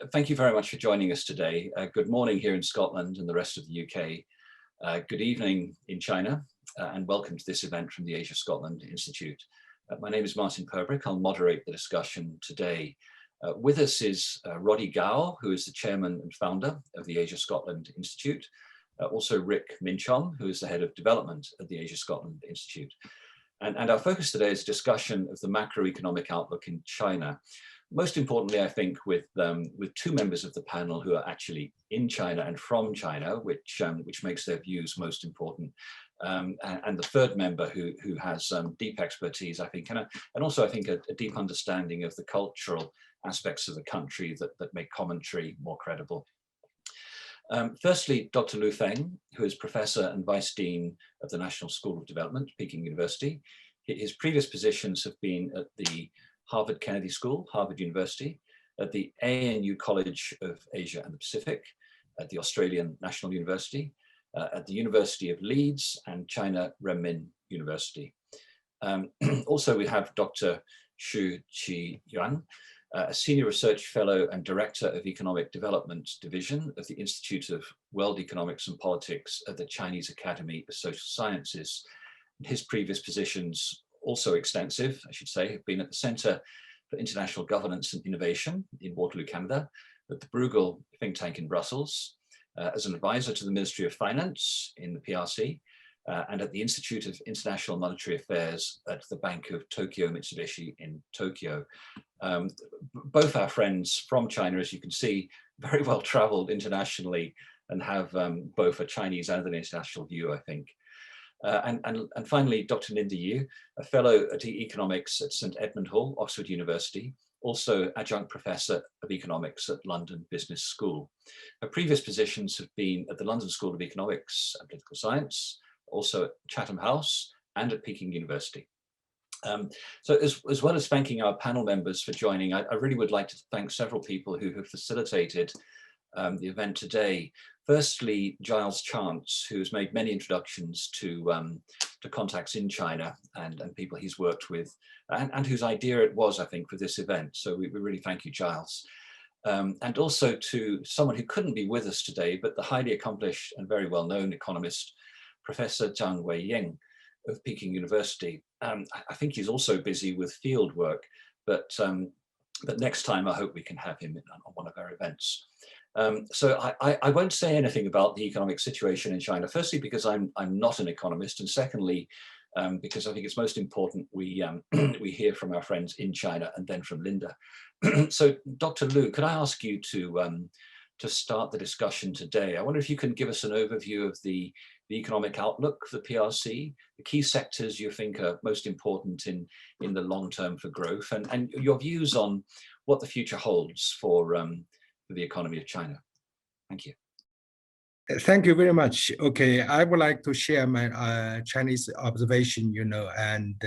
Thank you very much for joining us today. Good morning here in Scotland and the rest of the UK. Good evening in China, and welcome to this event from the Asia Scotland Institute. My name is Martin Purbrick. I'll moderate the discussion today. With us is Roddy Gao, who is the chairman and founder of the Asia Scotland Institute. Also Rick Minchon, who is the head of development at the Asia Scotland Institute. And our focus today is a discussion of the macroeconomic outlook in China. Most importantly, I think, with two members of the panel who are actually in China and from China, which makes their views most important, and the third member who has deep expertise, I think, and also I think a deep understanding of the cultural aspects of the country that make commentary more credible. Firstly, Dr. LU Feng, who is Professor and Vice Dean of the National School of Development, Peking University. His previous positions have been at the Harvard Kennedy School, Harvard University, at the ANU College of Asia and the Pacific, at the Australian National University, at the University of Leeds and China Renminbi University. Also, we have Dr. XU Qiyuan, a Senior Research Fellow and Director of Economic Development Division of the Institute of World Economics and Politics at the Chinese Academy of Social Sciences. His previous positions, also extensive, I should say, have been at the Center for International Governance and Innovation in Waterloo, Canada, at the Bruegel think tank in Brussels, as an advisor to the Ministry of Finance in the PRC, and at the Institute of International Monetary Affairs at the Bank of Tokyo Mitsubishi in Tokyo. Both our friends from China, as you can see, very well traveled internationally and have both a Chinese and an international view, I think. And finally, Dr. Linda Yueh, a fellow at economics at St. Edmund Hall, Oxford University, also adjunct professor of economics at London Business School. Her previous positions have been at the London School of Economics and Political Science, also at Chatham House and at Peking University. So as well as thanking our panel members for joining, I really would like to thank several people who have facilitated the event today. Firstly, Giles Chance, who has made many introductions to contacts in China and people he's worked with, and whose idea it was, I think, for this event. So we really thank you, Giles. And also to someone who couldn't be with us today, but the highly accomplished and very well-known economist, Professor Zhang Weiying of Peking University. I think he's also busy with field work, but next time I hope we can have him on one of our events. So I won't say anything about the economic situation in China, firstly because I'm not an economist, and secondly because I think it's most important we hear from our friends in China and then from Linda. So Dr. Lu, could I ask you to start the discussion today? I wonder if you can give us an overview of the economic outlook for the PRC, the key sectors you think are most important in the long term for growth, and your views on what the future holds for the economy of China. Thank you. Thank you very much. Okay, I would like to share my Chinese observation, and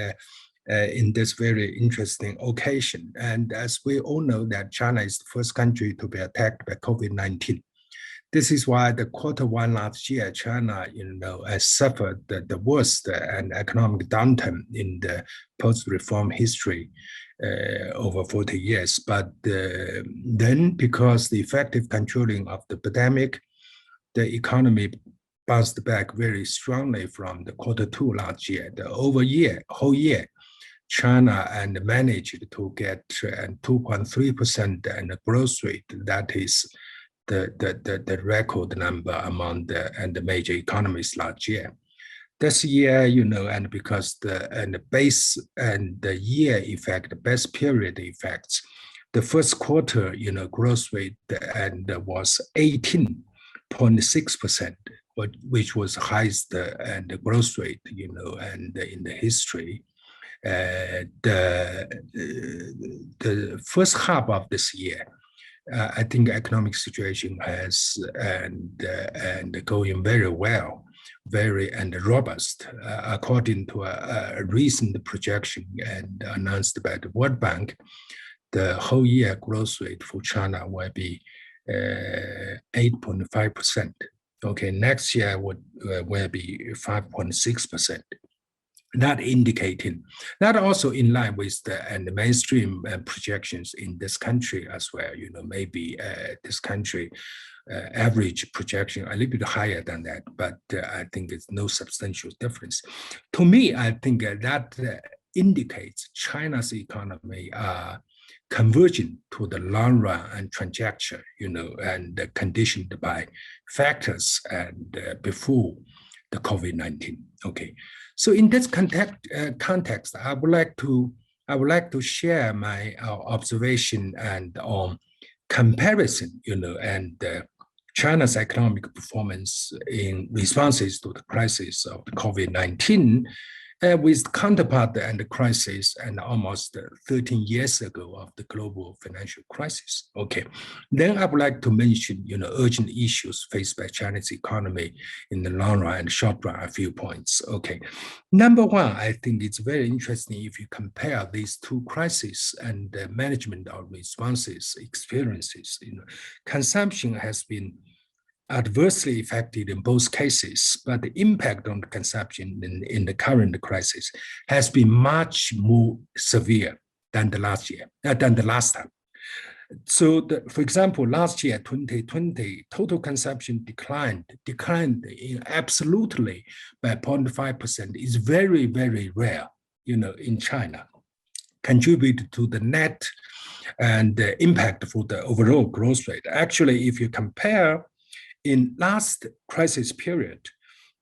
in this very interesting occasion. And as we all know that China is the first country to be attacked by COVID-19. This is why the Q1 last year, China, has suffered the worst and economic downturn in the post-reform history over 40 years. But then, because the effective controlling of the pandemic, the economy bounced back very strongly from the Q2 last year. The whole year, China and managed to get 2.3% and growth rate. That is the record number among the major economies last year. This year, and because the base and the year effect, the best period effects, the first quarter, growth rate and was 18.6%, which was highest and the growth rate, and in the history. The first half of this year, I think the economic situation has and going very well, very robust, according to a recent projection and announced by the World Bank. The whole year growth rate for China will be 8.5%. Okay, next year will be 5.6%. not indicating, not also in line with the mainstream projections in this country as well. Maybe this country average projection a little bit higher than that, but I think it's no substantial difference. To me, I think that indicates China's economy converging to the long run and trajectory, and conditioned by factors and before the COVID-19. Okay, so in this context, I would like to share my observation and comparison, and China's economic performance in responses to the crisis of the COVID-19 with counterpart and the crisis and almost 13 years ago of the global financial crisis. Okay, then I would like to mention, urgent issues faced by Chinese economy in the long run and short run, a few points. Okay, number one, I think it's very interesting if you compare these two crises and the management of responses experiences. Consumption has been adversely affected in both cases, but the impact on the consumption in the current crisis has been much more severe than the last time. So, for example, last year, 2020, total consumption declined in absolutely by 0.5%. Is very, very rare, in China, contributed to the net and the impact for the overall growth rate. Actually, if you compare in last crisis period,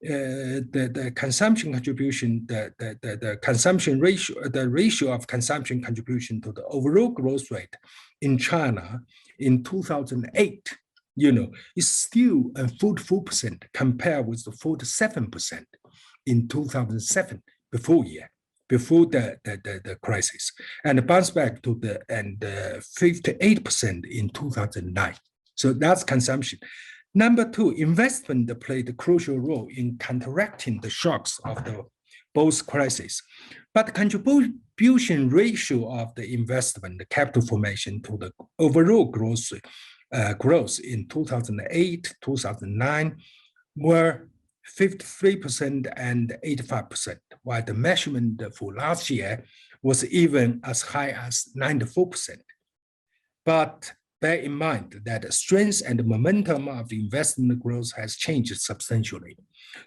the consumption contribution, the consumption ratio, the ratio of consumption contribution to the overall growth rate in China in 2008, is still 44% compared with the 47% in 2007 before the crisis, and bounced back to the 58% in 2009. So that's consumption. Number two, investment played a crucial role in counteracting the shocks of both crises. But the contribution ratio of the investment, the capital formation to the overall growth in 2008, 2009 were 53% and 85%, while the measurement for last year was even as high as 94%. But bear in mind that the strength and the momentum of the investment growth has changed substantially.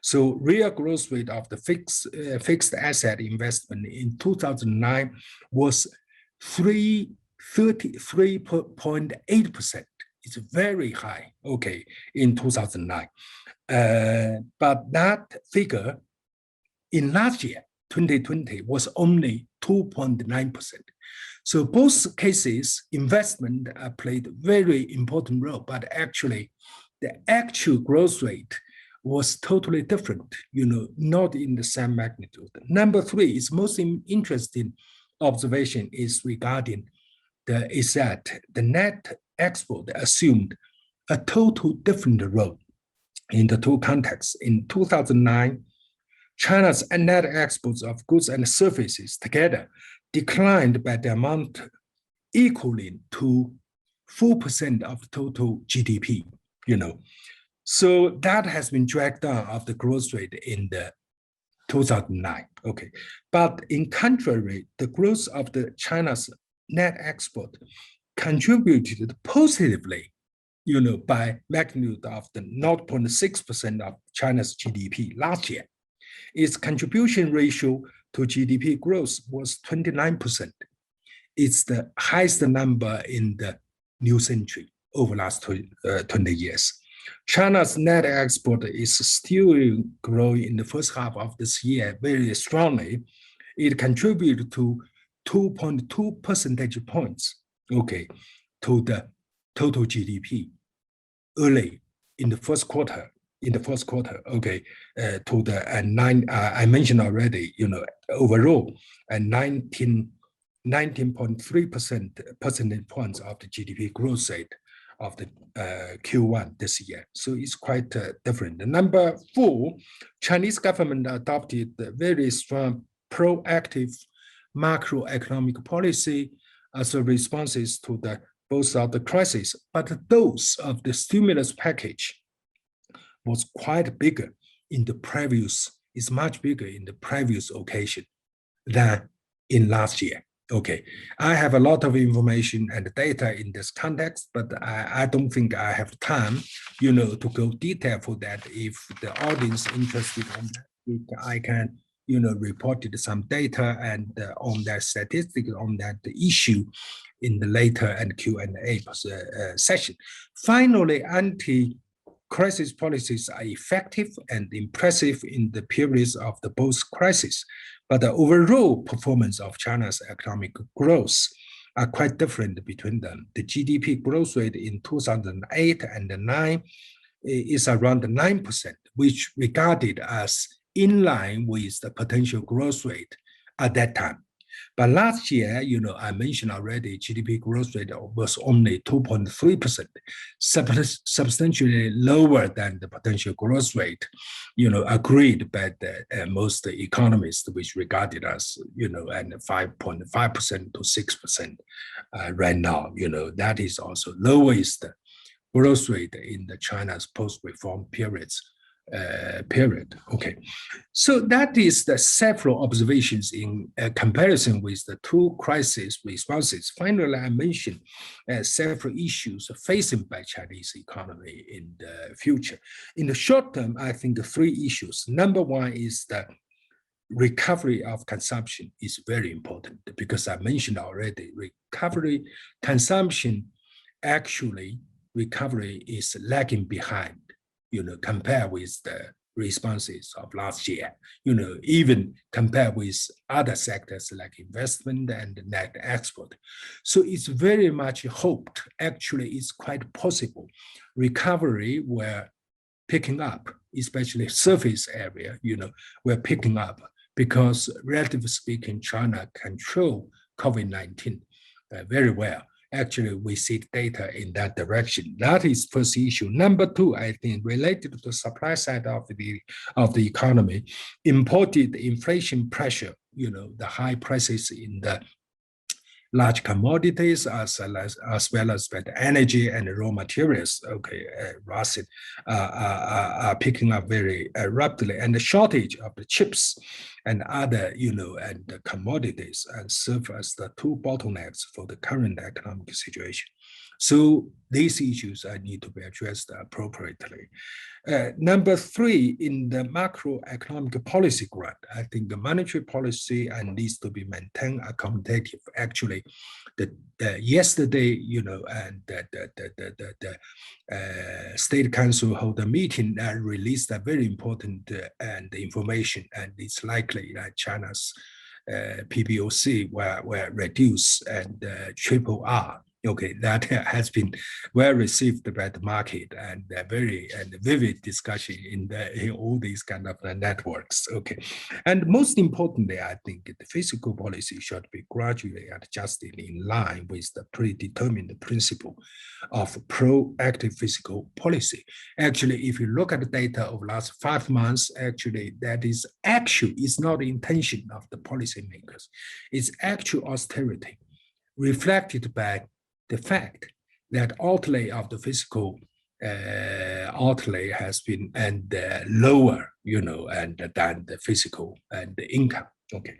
So real growth rate of the fixed asset investment in 2009 was 33.8%. It's very high, okay, in 2009. But that figure in last year, 2020, was only 2.9%. So both cases, investment played a very important role, but actually the actual growth rate was totally different, not in the same magnitude. Number three is most interesting observation is regarding is that the net export assumed a total different role in the two contexts. In 2009, China's net exports of goods and services together declined by the amount equaling to 4% of total GDP, So that has been dragged down of the growth rate in the 2009, okay. But in contrary, the growth of the China's net export contributed positively, by magnitude of the 0.6% of China's GDP last year. Its contribution ratio to GDP growth was 29%. It's the highest number in the new century over the last 20 years. China's net export is still growing in the first half of this year very strongly. It contributed to 2.2 percentage points, okay, to the total GDP early in the first quarter. Okay, to the I mentioned already, overall, 19.3% percentage points of the GDP growth rate of the Q1 this year. So it's quite different. Number four, Chinese government adopted a very strong proactive macroeconomic policy as a responses to both of the crises, but those of the stimulus package was quite bigger in the previous is much bigger in the previous occasion than in last year. Okay, I have a lot of information and data in this context, but I don't think I have time, to go detail for that. If the audience interested in that, I can, report some data and on that statistics on that issue in the later and Q&A session. Finally, anti-crisis policies are effective and impressive in the periods of the both crises, but the overall performance of China's economic growth are quite different between them. The GDP growth rate in 2008 and 2009 is around 9%, which regarded as in line with the potential growth rate at that time. But last year, I mentioned already, GDP growth rate was only 2.3%, substantially lower than the potential growth rate, agreed by the most economists, which regarded as, and 5.5% to 6% right now. That is also lowest growth rate in the China's post-reform periods. Okay, so that is the several observations in comparison with the two crisis responses. Finally, I mentioned several issues facing by Chinese economy in the future. In the short term, I think the three issues. Number one is the recovery of consumption is very important, because I mentioned already, recovery is lagging behind, compared with the responses of last year, even compared with other sectors like investment and net export. So it's very much hoped, actually it's quite possible, recovery were picking up, especially surface area, we're picking up, because relatively speaking, China control COVID-19 very well. Actually, we see data in that direction. That is first issue. Number two, I think, related to the supply side of the economy, imported inflation pressure, the high prices in the large commodities as well as the energy and raw materials, rising, are picking up very rapidly, and the shortage of the chips and other, and the commodities, and serve as the two bottlenecks for the current economic situation. So these issues need to be addressed appropriately. Number three, in the macroeconomic policy grant, I think the monetary policy needs to be maintained accommodative. Actually, yesterday, and the State Council held a meeting and released a very important and information, and it's likely that China's PBOC were reduced and triple R. Okay, that has been well received by the market, and very vivid discussion in all these kind of networks. Okay, and most importantly, I think the fiscal policy should be gradually adjusted in line with the predetermined principle of proactive fiscal policy. Actually, if you look at the data of last 5 months, actually that is actual. It's not the intention of the policymakers. It's actual austerity reflected by the fact that outlay of the fiscal outlay has been lower, and than the fiscal and the income. Okay,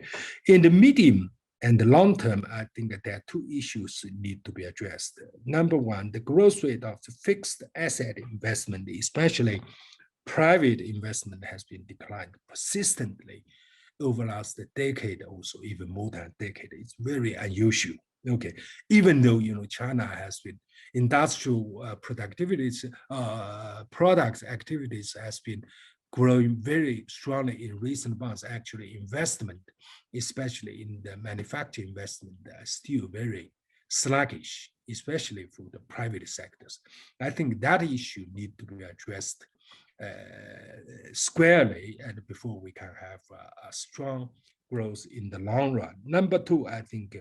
in the medium and the long term, I think that there are two issues that need to be addressed. Number one, the growth rate of the fixed asset investment, especially private investment, has been declined persistently over the last decade, also even more than a decade. It's very unusual. Okay, even though China has been industrial products activities has been growing very strongly in recent months. Actually, investment, especially in the manufacturing investment, are still very sluggish, especially for the private sectors. I think that issue needs to be addressed squarely, and before we can have a strong growth in the long run. Number two, I think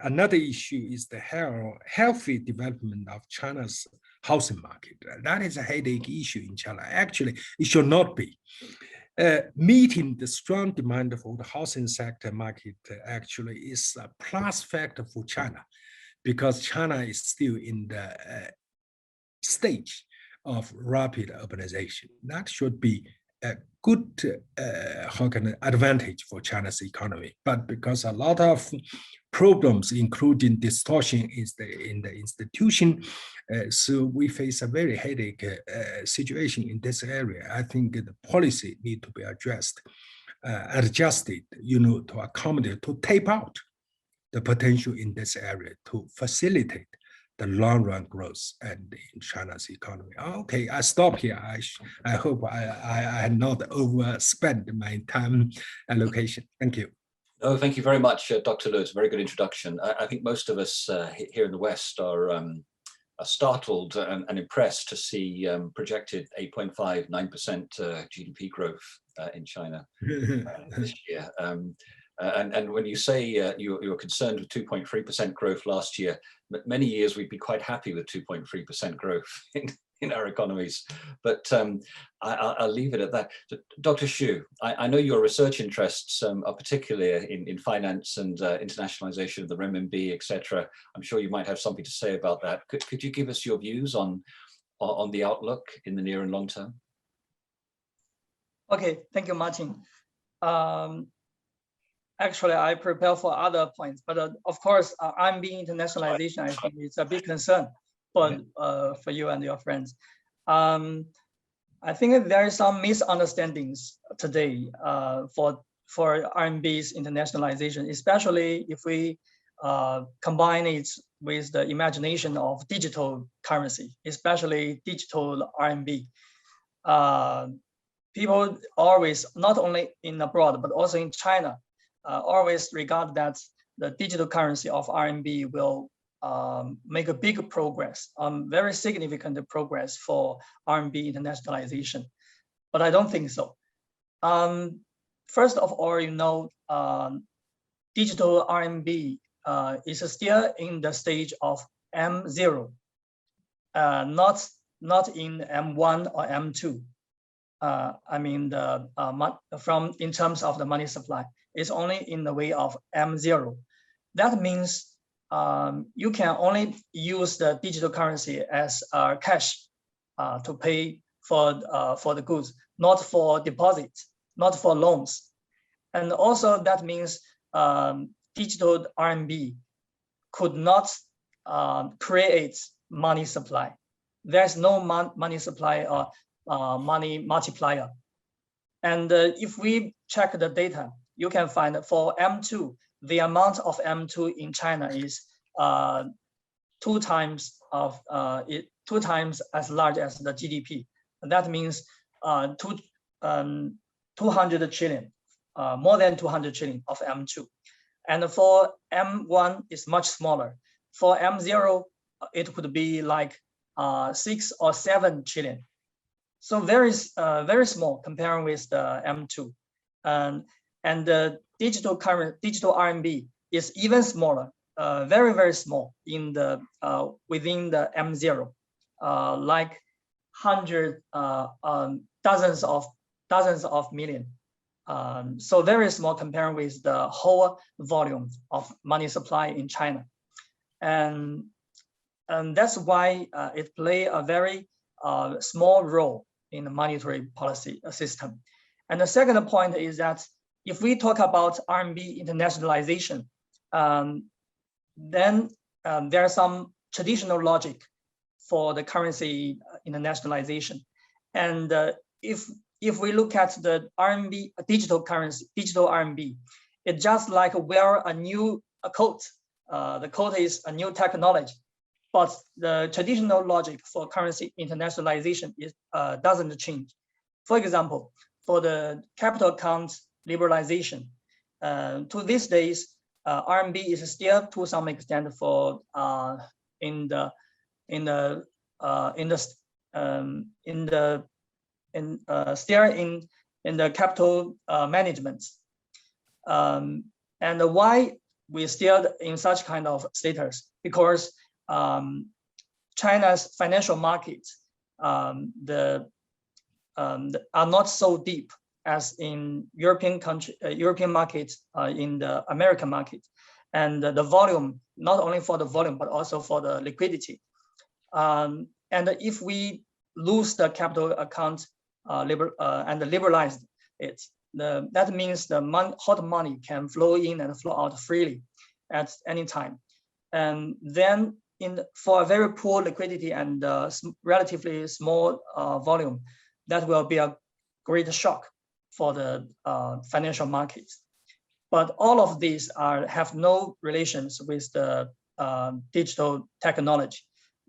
another issue is the healthy development of China's housing market. That is a headache issue in China. Actually, it should not be. Meeting the strong demand for the housing sector market actually is a plus factor for China, because China is still in the stage of rapid urbanization. That should be good advantage for China's economy, but because a lot of problems, including distortion in the institution, so we face a very headache situation in this area. I think the policy need to be addressed, adjusted, to accommodate, to tape out the potential in this area to facilitate the long run growth and in China's economy. Okay, I stop here. I hope I had not overspent my time allocation. Thank you. Oh, thank you very much, Dr. Liu. It's a very good introduction. I think most of us here in the West are startled and impressed to see projected 8.5, 9% GDP growth in China this year. And when you say you're concerned with 2.3% growth last year, many years we'd be quite happy with 2.3% growth in our economies. But I'll leave it at that. So, Dr. Xu, I know your research interests are particularly in finance and internationalization of the renminbi, etc. I'm sure you might have something to say about that. Could you give us your views on the outlook in the near and long term? Okay, thank you, Martin. Actually, I prepare for other points, but of course, RMB internationalization, I think it's a big concern for you and your friends. I think there are some misunderstandings today for RMB's internationalization, especially if we combine it with the imagination of digital currency, especially digital RMB. People always, not only in abroad, but also in China, always regard that the digital currency of RMB will make a big progress, very significant progress for RMB internationalization. But I don't think so. First of all, digital RMB is still in the stage of M0, not in M1 or M2. I mean, in terms of the money supply, it's only in the way of M0. That means you can only use the digital currency as cash to pay for the goods, not for deposits, not for loans. And also that means digital RMB could not create money supply. There's no money supply or money multiplier. And if we check the data, you can find that for M2, the amount of M2 in China is 2 times as large as the GDP. And that means 200 trillion, more than 200 trillion of M2. And for M1 is much smaller. For M0, it could be like 6 or 7 trillion. So very small comparing with the M2. And the digital RMB is even smaller, very, very small in the within the M0, like dozens of million. So very small comparing with the whole volume of money supply in China. And that's why it plays a very small role in the monetary policy system. And the second point is that if we talk about RMB internationalization, then there's some traditional logic for the currency internationalization. And if we look at the RMB digital currency, digital RMB, it's just like wear a new coat. The coat is a new technology, but the traditional logic for currency internationalization doesn't change. For example, for the capital account liberalization, to these days, RMB is still to some extent for still in the capital management. And why we still in such kind of status? Because China's financial markets are not so deep as in European markets, in the American market, and the volume, not only for the volume but also for the liquidity. And if we lose the capital account and liberalized, it. That means the hot money can flow in and flow out freely at any time. And then for a very poor liquidity and relatively small volume, that will be a great shock for the financial markets. But all of these have no relations with the digital technology.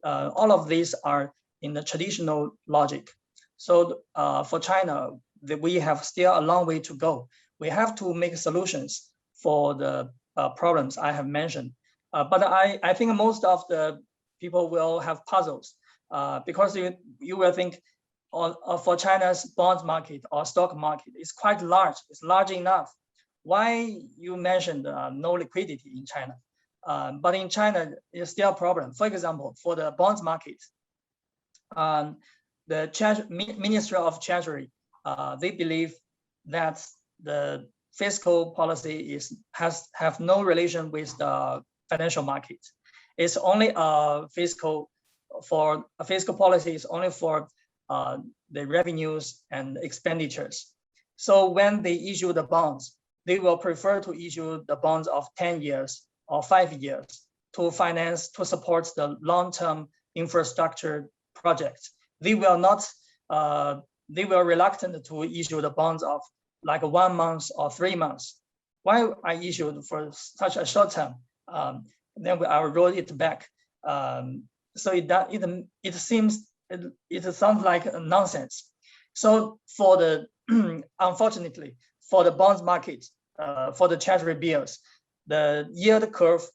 All of these are in the traditional logic. So for China, we have still a long way to go. We have to make solutions for the problems I have mentioned. But I think most of the people will have puzzles because you will think for China's bonds market or stock market, it's quite large. It's large enough. Why you mentioned no liquidity in China? But in China, it's still a problem. For example, for the bonds market, the Ministry of Treasury, they believe that the fiscal policy have no relation with the financial market. It's only a fiscal policy is only for the revenues and expenditures. So when they issue the bonds, they will prefer to issue the bonds of 10 years or 5 years to support the long-term infrastructure projects. They will not, they will reluctant to issue the bonds of like 1 month or 3 months. Why I issued for such a short term? Then I will roll it back. So it sounds like nonsense. So for the unfortunately for the bonds market, for the treasury bills, the yield curve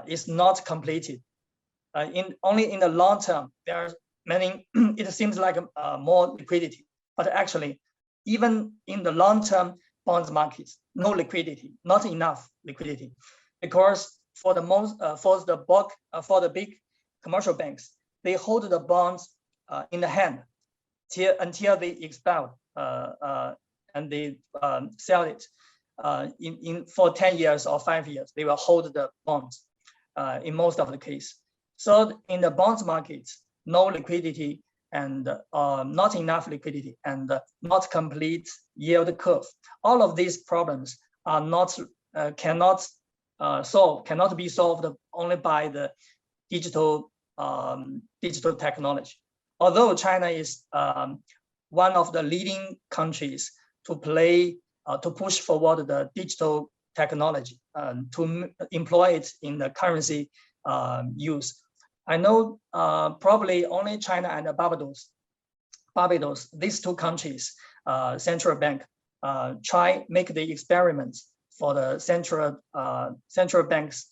is not completed. Only in the long term there are many. It seems like more liquidity, but actually, even in the long term bonds markets, no liquidity, not enough liquidity, because for the big commercial banks, they hold the bonds in the hand until they expire and they sell it for 10 years or 5 years. They will hold the bonds in most of the case. So in the bonds markets, no liquidity and not enough liquidity and not complete yield curve. All of these problems are cannot be solved only by the digital technology. Although China is one of the leading countries to push forward the digital technology to employ it in the currency use. I know probably only China and Barbados, these two countries, central bank make the experiments for the central bank's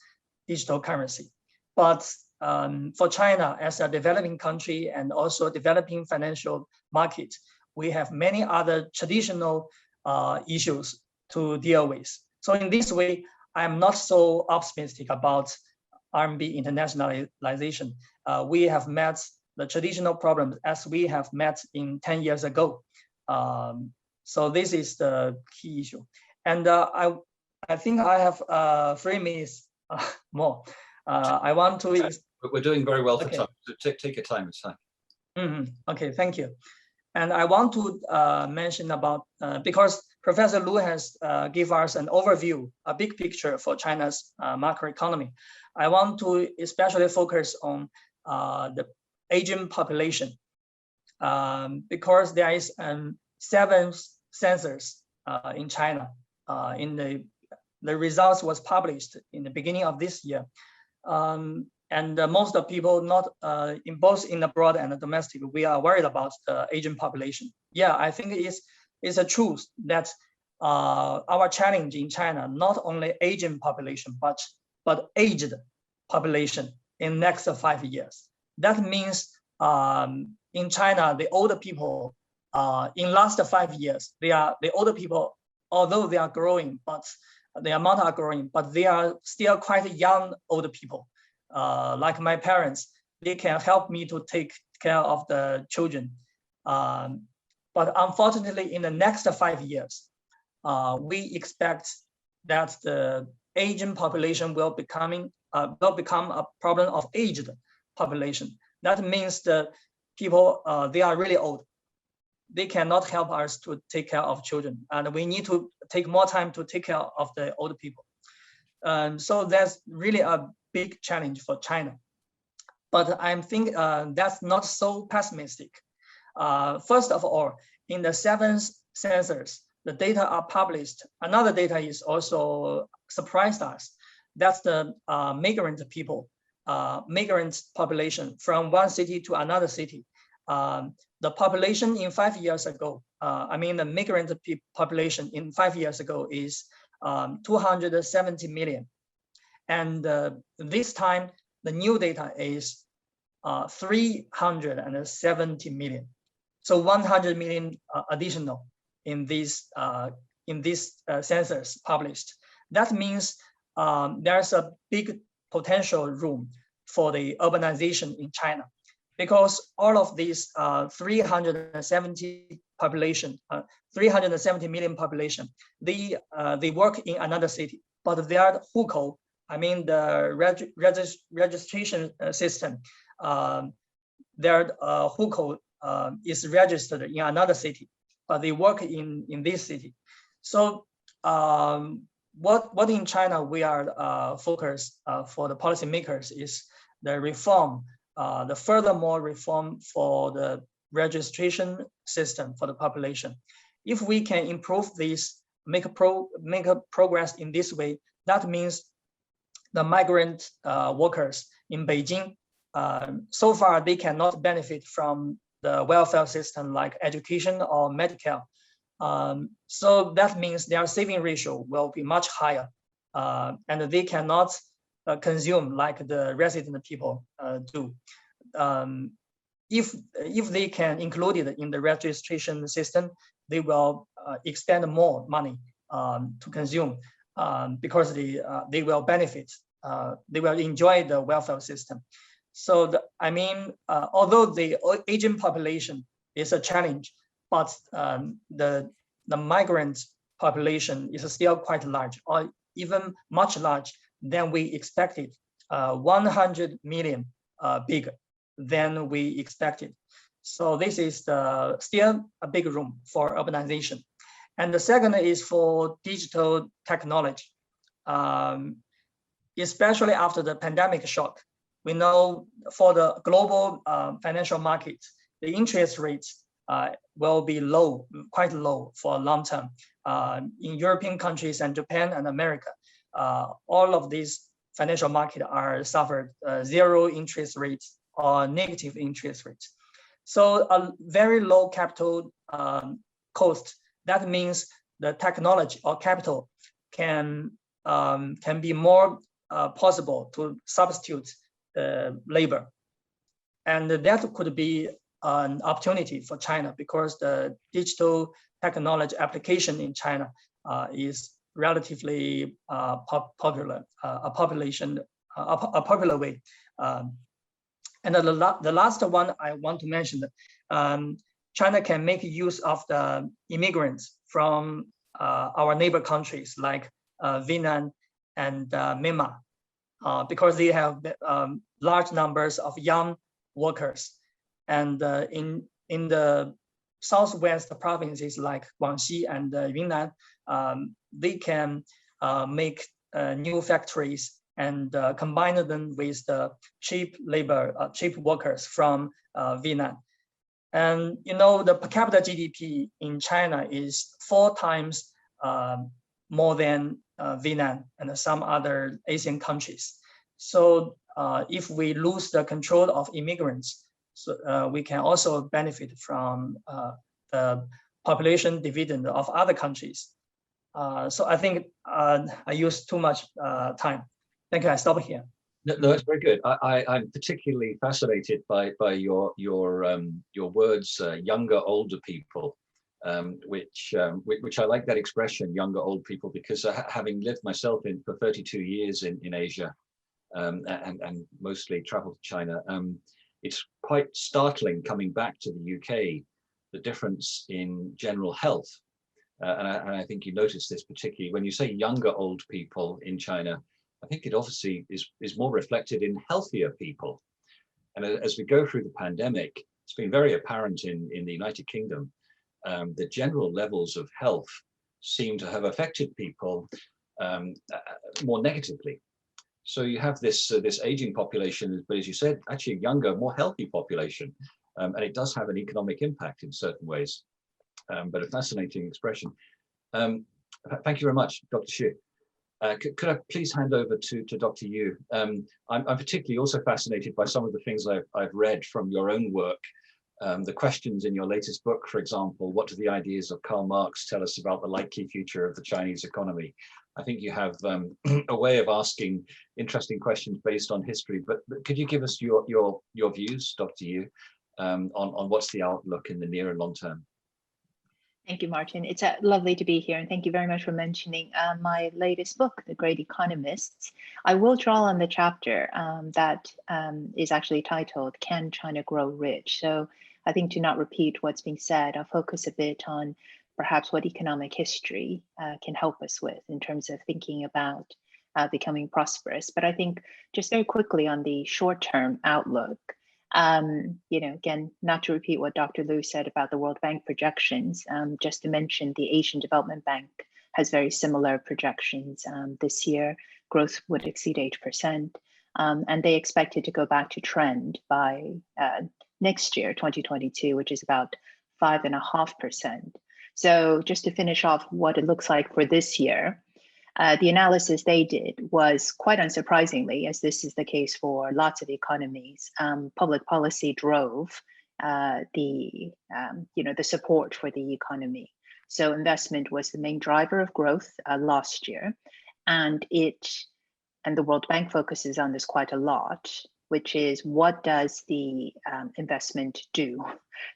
digital currency. But for China as a developing country and also developing financial market, we have many other traditional issues to deal with. So in this way, I'm not so optimistic about RMB internationalization. We have met the traditional problems as we have met in 10 years ago. So this is the key issue. And I think I have 3 minutes more. I want to. We're doing very well for time. So take your time. It's fine. Okay, thank you. And I want to mention about because Professor Lu has given us an overview, a big picture for China's macroeconomy. I want to especially focus on the aging population because there is 7 census in China. The results was published in the beginning of this year. And most of people not both in abroad and domestic, we are worried about the aging population. Yeah, I think it's a truth that our challenge in China, not only aging population, but aged population in next 5 years. That means in China, the older people in last 5 years, the older people, although they are growing, but the amount are growing, but they are still quite young older people. Like my parents, they can help me to take care of the children. But unfortunately, in the next 5 years, we expect that the aging population will become a problem of aged population. That means the people, they are really old. they cannot help us to take care of children, and we need to take more time to take care of the older people. So that's really a big challenge for China. But I think that's not so pessimistic. First of all, in the 7 census, the data are published. Another data is also surprised us. That's the migrant people, migrant population from one city to another city. The population in 5 years ago, the migrant population in 5 years ago is 270 million. And this time, the new data is 370 million. So 100 million additional in this census published. That means there's a big potential room for the urbanization in China, because all of these 370 million population, they work in another city, but their hukou, the registration system, their hukou is registered in another city, but they work in this city. So what in China we are focused for the policymakers is the reform, the furthermore reform for the registration system for the population. If we can improve this, make a progress in this way, that means the migrant workers in Beijing, so far they cannot benefit from the welfare system like education or medical. So that means their saving ratio will be much higher, and they cannot consume like the resident people do. If they can include it in the registration system, they will extend more money to consume, because they will benefit, they will enjoy the welfare system. So although the aging population is a challenge, but the migrant population is still quite large, or even much large than we expected, 100 million bigger than we expected. So this is still a big room for urbanization. And the second is for digital technology, especially after the pandemic shock. We know for the global financial market, the interest rates will be low, quite low for a long term. In European countries and Japan and America, all of these financial markets are suffered zero interest rates or negative interest rates. So a very low capital cost. That means the technology or capital can be more possible to substitute labor, and that could be an opportunity for China, because the digital technology application in China is relatively popular, a popular way. And the last one I want to mention, China can make use of the immigrants from our neighbor countries like Vietnam and Myanmar, because they have large numbers of young workers. And in the southwest provinces like Guangxi and Yunnan, they can make new factories and combine them with the cheap labor, cheap workers from Vietnam. And the per capita GDP in China is 4 times more than Vietnam and some other Asian countries. So if we lose the control of immigrants, so we can also benefit from the population dividend of other countries. So I think I used too much time. Thank you. I stop here. No, that's very good. I'm particularly fascinated by your words, younger, older people, which I like that expression, younger, old people, because having lived myself for 32 years in Asia, and mostly traveled to China, it's quite startling coming back to the UK, the difference in general health. And I think you notice this particularly when you say younger old people in China. I think it obviously is more reflected in healthier people. And as we go through the pandemic, it's been very apparent in the United Kingdom the general levels of health seem to have affected people more negatively. So you have this this aging population, but as you said, actually a younger, more healthy population, and it does have an economic impact in certain ways. But a fascinating expression. Thank you very much, Dr. Xu. Could I please hand over to Dr. Yueh? I'm particularly also fascinated by some of the things I've read from your own work. The questions in your latest book, for example, what do the ideas of Karl Marx tell us about the likely future of the Chinese economy? I think you have a way of asking interesting questions based on history, but could you give us your views, Dr. Yueh, on what's the outlook in the near and long term? Thank you, Martin. It's lovely to be here, and thank you very much for mentioning my latest book, The Great Economists. I will draw on the chapter that is actually titled, Can China Grow Rich? So I think to not repeat what's being said, I'll focus a bit on perhaps what economic history can help us with in terms of thinking about becoming prosperous. But I think just very quickly on the short-term outlook, again, not to repeat what Dr. Liu said about the World Bank projections, just to mention the Asian Development Bank has very similar projections. This year, growth would exceed 8%, and they expect it to go back to trend by next year, 2022, which is about 5.5%. So just to finish off what it looks like for this year, the analysis they did was quite unsurprisingly, as this is the case for lots of economies, public policy drove the support for the economy. So investment was the main driver of growth last year, and the World Bank focuses on this quite a lot, which is what does the investment do?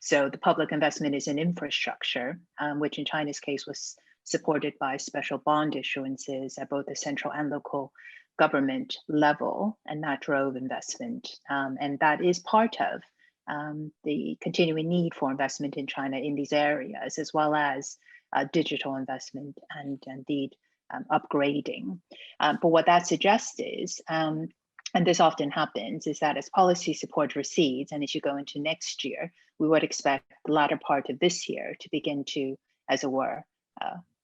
So the public investment is in infrastructure, which in China's case was supported by special bond issuances at both the central and local government level, and that drove investment. And that is part of the continuing need for investment in China in these areas, as well as digital investment and indeed upgrading. But what that suggests is, and this often happens, is that as policy support recedes, and as you go into next year, we would expect the latter part of this year to begin to, as it were,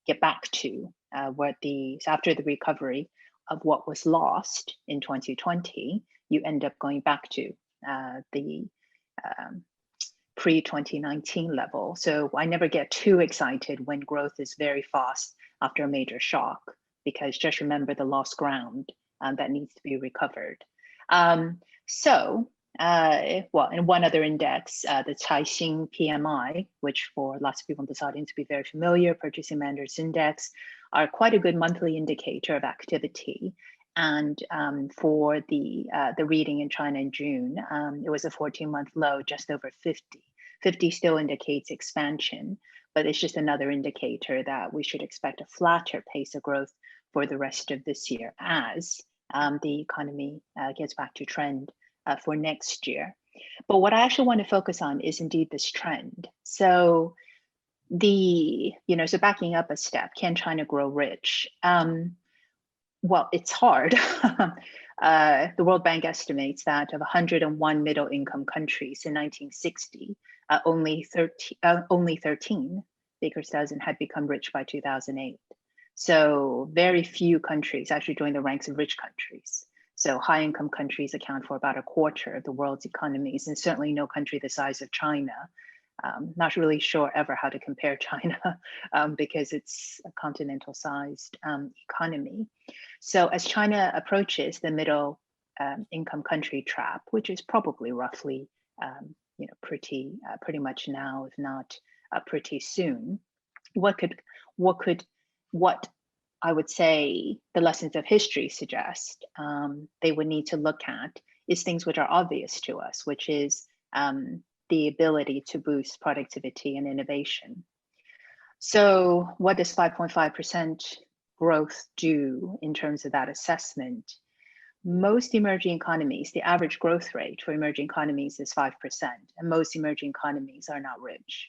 get back to after the recovery of what was lost in 2020, you end up going back to the pre-2019 level. So I never get too excited when growth is very fast after a major shock, because just remember the lost ground that needs to be recovered. And one other index, the Caixin PMI, which for lots of people in this audience be very familiar, Purchasing Managers Index, are quite a good monthly indicator of activity. And for the reading in China in June, it was a 14-month low, just over 50. 50 still indicates expansion, but it's just another indicator that we should expect a flatter pace of growth for the rest of this year as the economy gets back to trend for next year. But what I actually want to focus on is indeed this trend. So so backing up a step, can China grow rich? Well, it's hard. The World Bank estimates that of 101 middle income countries in 1960, only 13, Baker's dozen, had become rich by 2008. So very few countries actually joined the ranks of rich countries. So high income countries account for about a quarter of the world's economies, and certainly no country the size of China. Not really sure ever how to compare China because it's a continental sized economy. So as China approaches the middle income country trap, which is probably roughly pretty much now, if not pretty soon, what I would say the lessons of history suggest they would need to look at is things which are obvious to us, which is the ability to boost productivity and innovation. So what does 5.5% growth do in terms of that assessment? Most emerging economies, the average growth rate for emerging economies is 5%, and most emerging economies are not rich.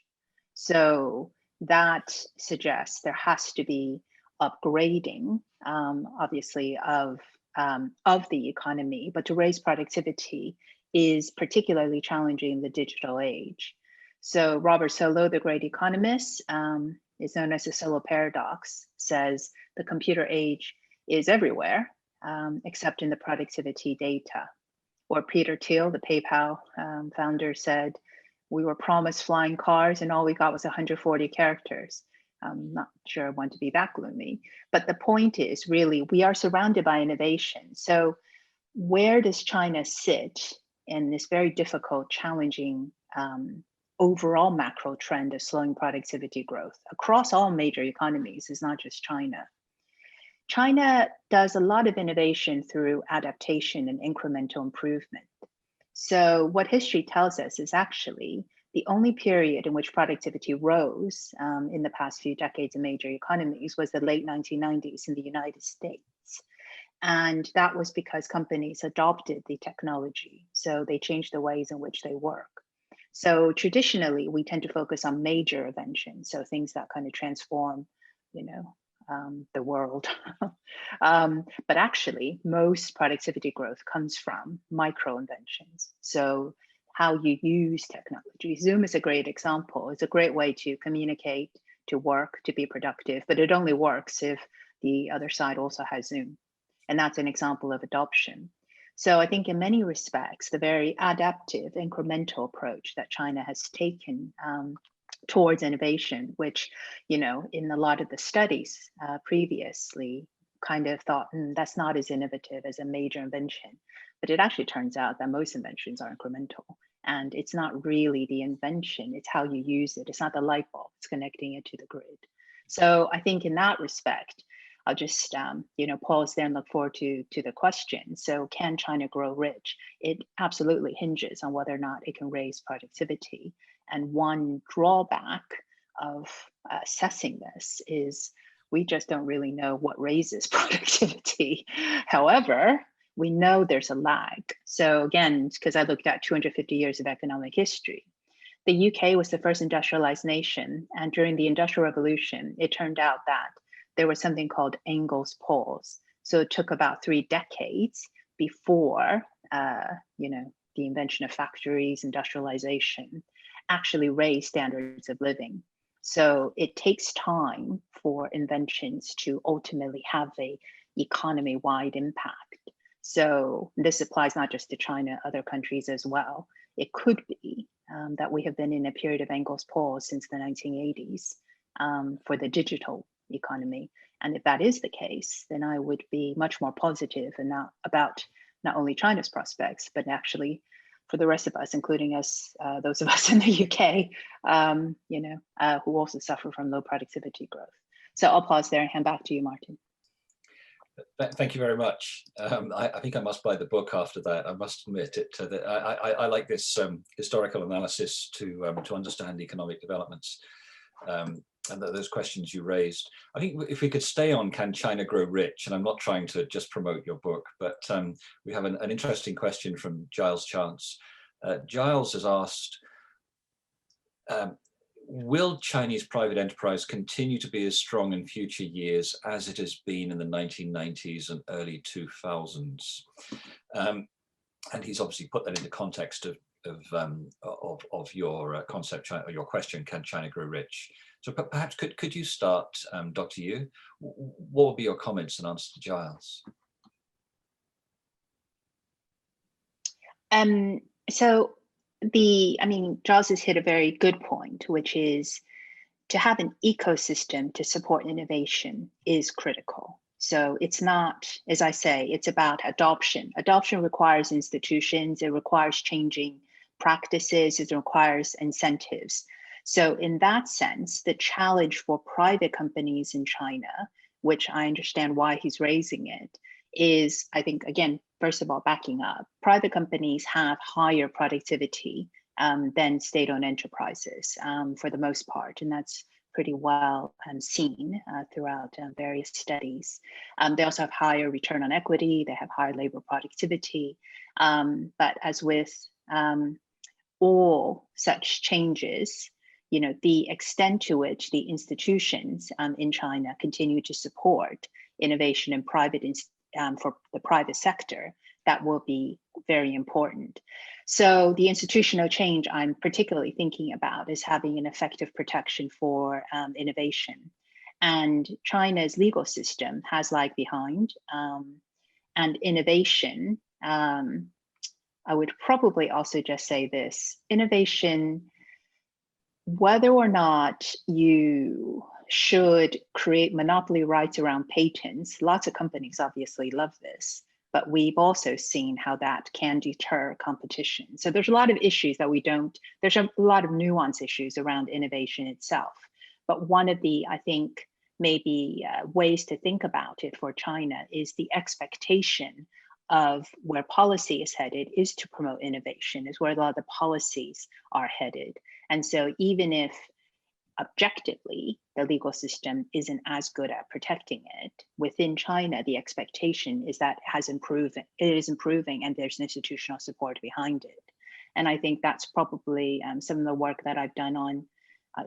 So that suggests there has to be upgrading, obviously, of the economy, but to raise productivity is particularly challenging in the digital age. So Robert Solow, the great economist, is known as the Solow paradox, says the computer age is everywhere, except in the productivity data. Or Peter Thiel, the PayPal founder, said, we were promised flying cars and all we got was 140 characters. I'm not sure I want to be that gloomy, but the point is really we are surrounded by innovation. So where does China sit in this very difficult, challenging overall macro trend of slowing productivity growth across all major economies? It's not just China. China does a lot of innovation through adaptation and incremental improvement. So what history tells us is actually the only period in which productivity rose in the past few decades in major economies was the late 1990s in the United States. And that was because companies adopted the technology. So they changed the ways in which they work. So traditionally, we tend to focus on major inventions. So things that kind of transform, the world. But actually, most productivity growth comes from micro inventions. So how you use technology. Zoom is a great example. It's a great way to communicate, to work, to be productive, but it only works if the other side also has Zoom. And that's an example of adoption. So I think in many respects, the very adaptive, incremental approach that China has taken towards innovation, which, in a lot of the studies previously kind of thought, that's not as innovative as a major invention. But it actually turns out that most inventions are incremental. And it's not really the invention, it's how you use it. It's not the light bulb, it's connecting it to the grid. So I think in that respect, I'll just pause there and look forward to the question. So can China grow rich? It absolutely hinges on whether or not it can raise productivity. And one drawback of assessing this is we just don't really know what raises productivity. However, we know there's a lag. So again, because I looked at 250 years of economic history, the UK was the first industrialized nation. And during the Industrial Revolution, it turned out that there was something called Engel's pause. So it took about 3 decades before, the invention of factories, industrialization, actually raised standards of living. So it takes time for inventions to ultimately have a economy-wide impact. So this applies not just to China, other countries as well. It could be that we have been in a period of Engel's pause since the 1980s for the digital economy. And if that is the case, then I would be much more positive and about not only China's prospects, but actually for the rest of us, including us, those of us in the UK, who also suffer from low productivity growth. So I'll pause there and hand back to you, Martin. Thank you very much. I think I must buy the book after that. I must admit it. I like this historical analysis to understand economic developments and those questions you raised. I think if we could stay on can China grow rich, and I'm not trying to just promote your book, but we have an interesting question from Giles Chance. Giles has asked, will Chinese private enterprise continue to be as strong in future years as it has been in the 1990s and early 2000s? And he's obviously put that in the context of your concept, or your question, can China grow rich? So perhaps could you start, Dr. Yueh? What would be your comments in answer to Giles? Giles has hit a very good point, which is to have an ecosystem to support innovation is critical. So it's not, as I say, it's about adoption. Adoption requires institutions, it requires changing practices, it requires incentives. So in that sense, the challenge for private companies in China, which I understand why he's raising it, is, I think, again, first of all, backing up, private companies have higher productivity than state-owned enterprises for the most part, and that's pretty well seen throughout various studies. They also have higher return on equity, they have higher labor productivity, but as with all such changes, the extent to which the institutions in China continue to support innovation in for the private sector, that will be very important. So the institutional change I'm particularly thinking about is having an effective protection for innovation. And China's legal system has lagged behind, and innovation, I would probably also just say this, innovation, whether or not you should create monopoly rights around patents, lots of companies obviously love this, but we've also seen how that can deter competition. So there's a lot of issues that there's a lot of nuance issues around innovation itself. But one of the, I think, maybe ways to think about it for China is the expectation of where policy is headed is to promote innovation, is where a lot of the policies are headed. And so even if objectively the legal system isn't as good at protecting it, within China, the expectation is that it is improving and there's institutional support behind it. And I think that's probably some of the work that I've done on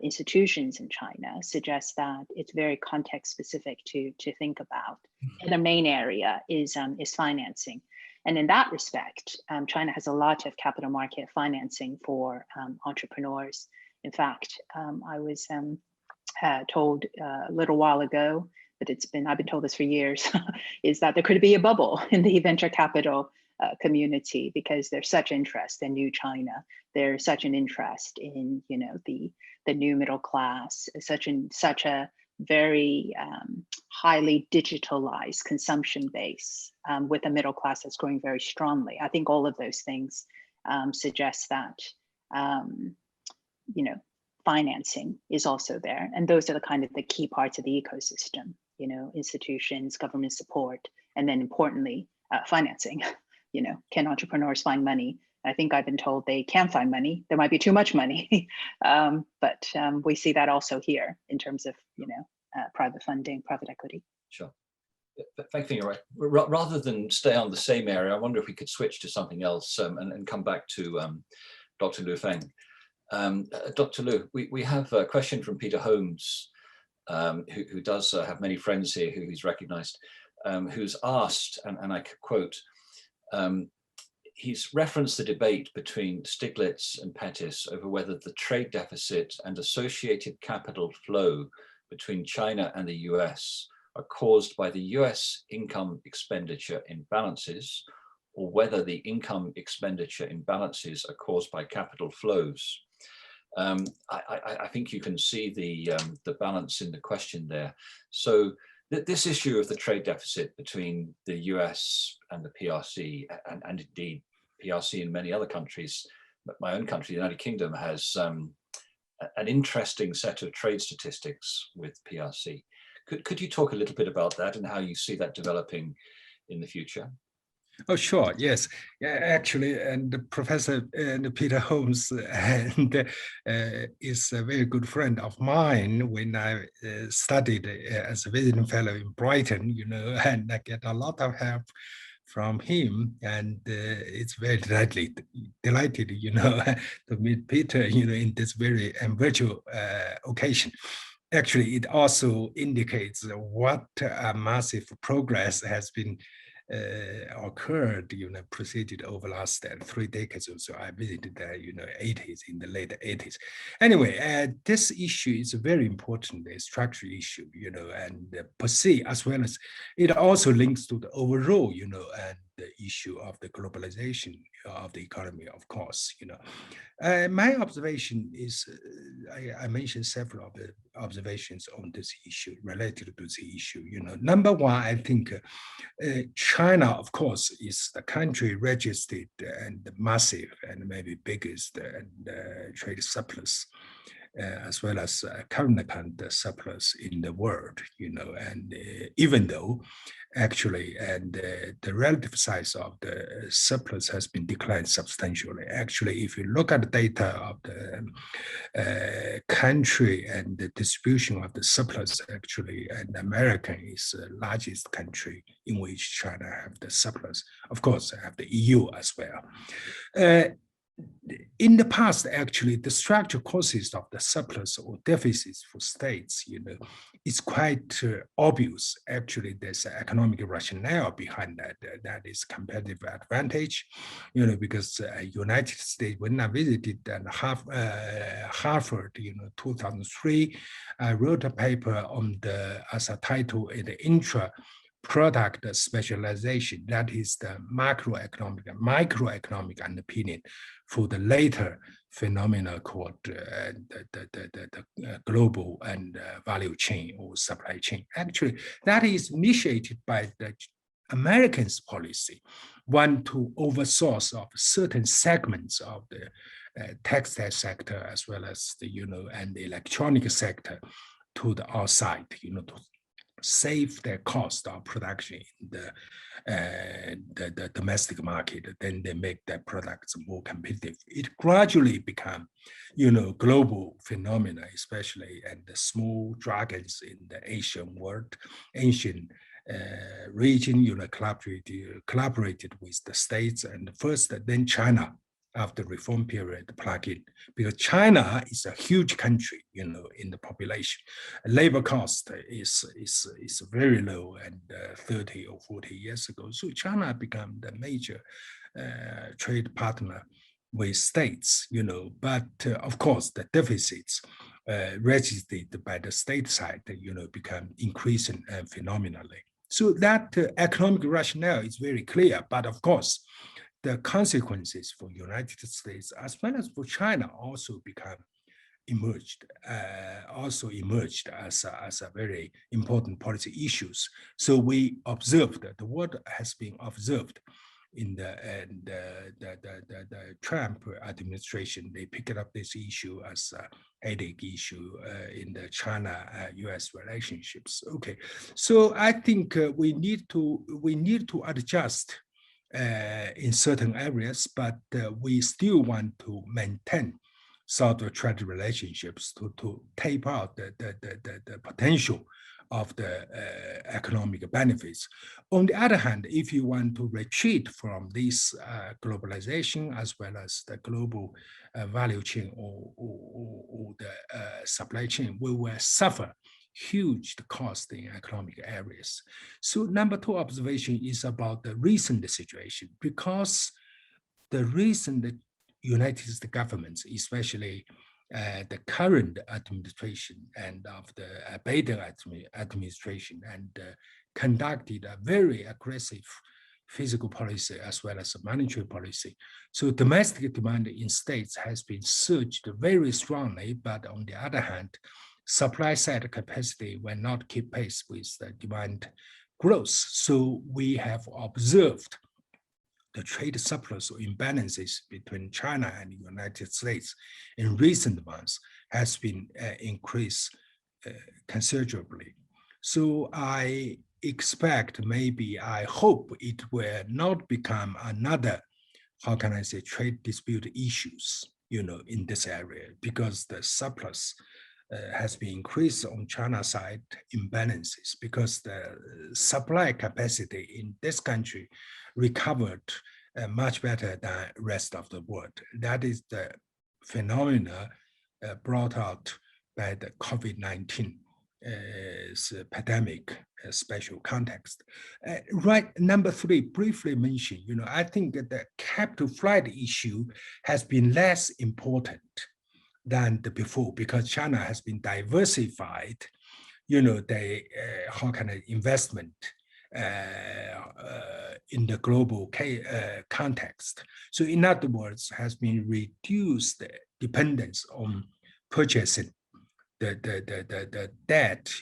institutions in China suggests that it's very context specific to think about. And the main area is financing. And in that respect, China has a lot of capital market financing for entrepreneurs. In fact, I was told a little while ago, but I've been told this for years, is that there could be a bubble in the venture capital community because there's such interest in new China. There's such an interest in, the new middle class, such a very highly digitalized consumption base with a middle class that's growing very strongly. I think all of those things suggest that financing is also there. And those are the key parts of the ecosystem, institutions, government support, and then importantly, financing. Can entrepreneurs find money? I think I've been told they can find money. There might be too much money, but we see that also here in terms of, private funding, private equity. Sure. Thank you. Rather than stay on the same area, I wonder if we could switch to something else and come back to Dr. LU Feng. Dr. Liu, we have a question from Peter Holmes, who does have many friends here who he's recognized, who's asked, and I quote, he's referenced the debate between Stiglitz and Pettis over whether the trade deficit and associated capital flow between China and the US are caused by the US income expenditure imbalances, or whether the income expenditure imbalances are caused by capital flows. I think you can see the balance in the question there. So this issue of the trade deficit between the US and the PRC, and indeed PRC in many other countries, but my own country, the United Kingdom, has an interesting set of trade statistics with PRC. Could you talk a little bit about that and how you see that developing in the future? Oh, sure. Yes, yeah, actually, and Professor Peter Holmes is a very good friend of mine. When I studied as a visiting fellow in Brighton, and I get a lot of help from him, and it's very delighted, to meet Peter, in this very virtual occasion. Actually, it also indicates what a massive progress has been occurred, proceeded over last 3 decades or so. I visited there, 80s, in the late 80s. Anyway, this issue is a very important structural issue, and per se, as well as it also links to the overall, and the issue of the globalization of the economy, of course, My observation is, I mentioned several of the observations on this issue, related to this issue. Number one, I think China, of course, is the country registered and massive and maybe biggest trade surplus, as well as current account surplus in the world, and even though actually, and the relative size of the surplus has been declined substantially. Actually, if you look at the data of the country and the distribution of the surplus, actually, and America is the largest country in which China have the surplus. Of course, have the EU as well. in the past, actually, the structural causes of the surplus or deficits for states, it's quite obvious. Actually, there's an economic rationale behind that. That is competitive advantage, because United States, when I visited Harvard, 2003, I wrote a paper on as a title in the intra-product specialization. That is the microeconomic underpinning for the later phenomena called the global and value chain or supply chain. Actually, that is initiated by the Americans' policy, one to oversource of certain segments of the textile sector as well as the and the electronic sector to the outside, to save their cost of production in the domestic market. Then they make their products more competitive. It gradually become, global phenomena, especially and the small dragons in the Asian world, Asian region, collaborated with the states, and first then China after reform period plug in, because China is a huge country, in the population. Labor cost is very low, and 30 or 40 years ago. So China became the major trade partner with states, but of course the deficits registered by the state side, become increasing phenomenally. So that economic rationale is very clear, but of course, the consequences for United States as well as for China also emerged as a very important policy issues. So we observed that what has been observed in the Trump administration. They picked up this issue as a headache issue in the China-US relationships. Okay, so I think we need to adjust in certain areas, but we still want to maintain sort of trade relationships to tape out the potential of the economic benefits. On the other hand, if you want to retreat from this globalization as well as the global value chain or the supply chain, we will suffer huge cost in economic areas. So number two observation is about the recent situation, because the recent United States governments, especially the current administration and of the Biden administration, and conducted a very aggressive fiscal policy as well as a monetary policy. So domestic demand in states has been surged very strongly, but on the other hand, supply side capacity will not keep pace with the demand growth. So we have observed the trade surplus or imbalances between China and the United States in recent months has been increased considerably. So I expect, I hope it will not become another, how can I say, trade dispute issues, in this area, because the surplus has been increased on China side imbalances, because the supply capacity in this country recovered much better than rest of the world. That is the phenomena brought out by the COVID-19 pandemic special context. Right, number three, briefly mentioned, I think that the capital flight issue has been less important than the before, because China has been diversified, the investment in the global context. So in other words, has been reduced the dependence on purchasing the debt,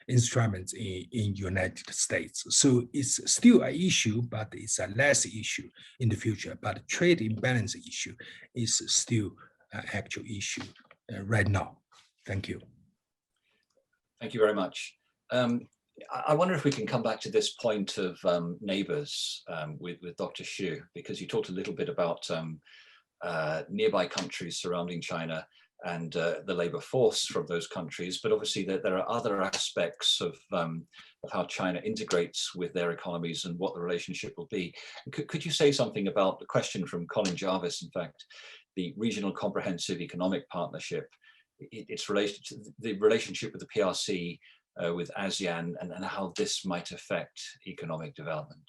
instruments in United States. So it's still an issue, but it's a less issue in the future. But trade imbalance issue is still an actual issue right now. Thank you. Thank you very much. I wonder if we can come back to this point of neighbors with Dr. Xu, because you talked a little bit about nearby countries surrounding China and the labor force from those countries, but obviously there are other aspects of how China integrates with their economies and what the relationship will be. Could you say something about the question from Colin Jarvis, in fact, the Regional Comprehensive Economic Partnership, its relation to the relationship with the PRC, with ASEAN, and how this might affect economic development?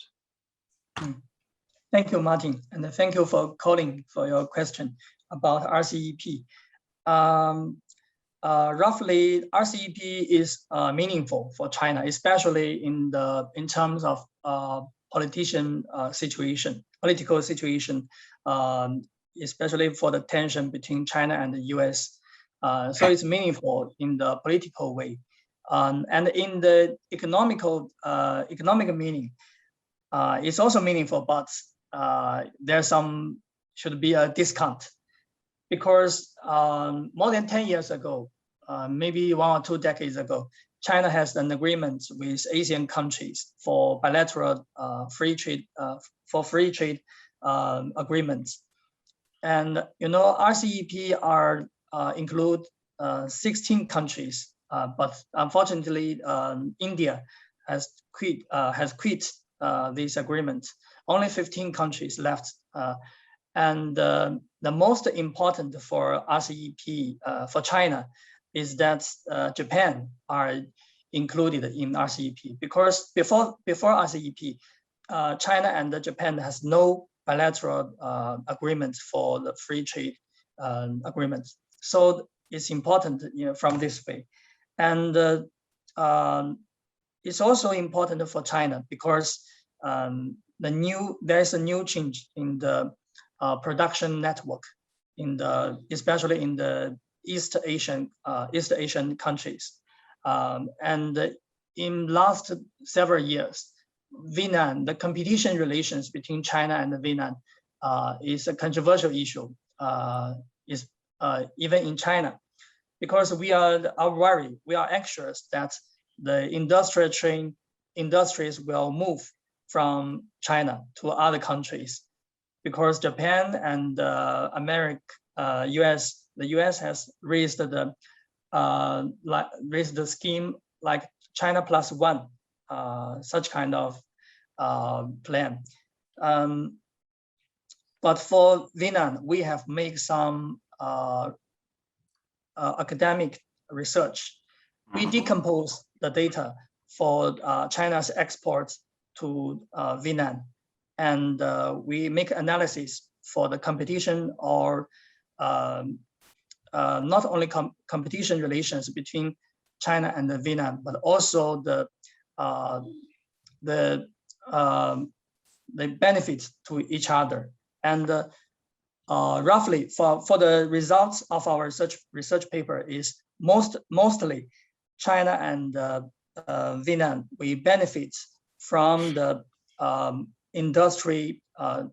Thank you, Martin, and thank you for calling for your question about RCEP. Roughly, RCEP is meaningful for China, especially in terms of political situation, especially for the tension between China and the US. So it's meaningful in the political way, and in the economic meaning, it's also meaningful, but should be a discount, because more than 10 years ago, maybe 1 or 2 decades ago, China has an agreement with ASEAN countries for bilateral free trade agreements. And RCEP include 16 countries, but unfortunately, India has quit this agreement. Only 15 countries left. And the most important for RCEP for China is that Japan are included in RCEP, because before RCEP, China and Japan has no bilateral agreements for the free trade agreements. So it's important, from this way. And it's also important for China because there's a new change in the production network, especially in the East Asian countries. And in last several years, Vietnam, the competition relations between China and Vietnam is a controversial issue, even in China, because we are worried, we are anxious that the industries will move from China to other countries, because Japan and the US has raised the scheme like China +1, such kind of plan. But for Vietnam, we have made some academic research. We decompose the data for China's exports to Vietnam, and we make analysis for the competition, or not only competition relations between China and Vietnam, but also the benefits to each other. And roughly for the results of our research paper is mostly China and Vietnam, we benefit from the industry from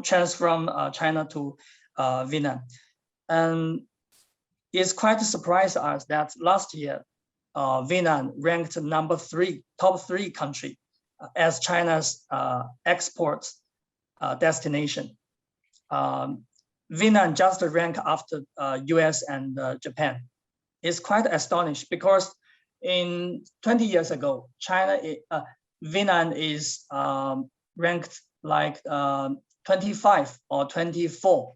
China to Vietnam. And it's quite surprised us that last year, Vietnam ranked top three country as China's export destination. Vietnam just ranked after US and Japan. It's quite astonished because in 20 years ago, Vietnam is ranked like 25 or 24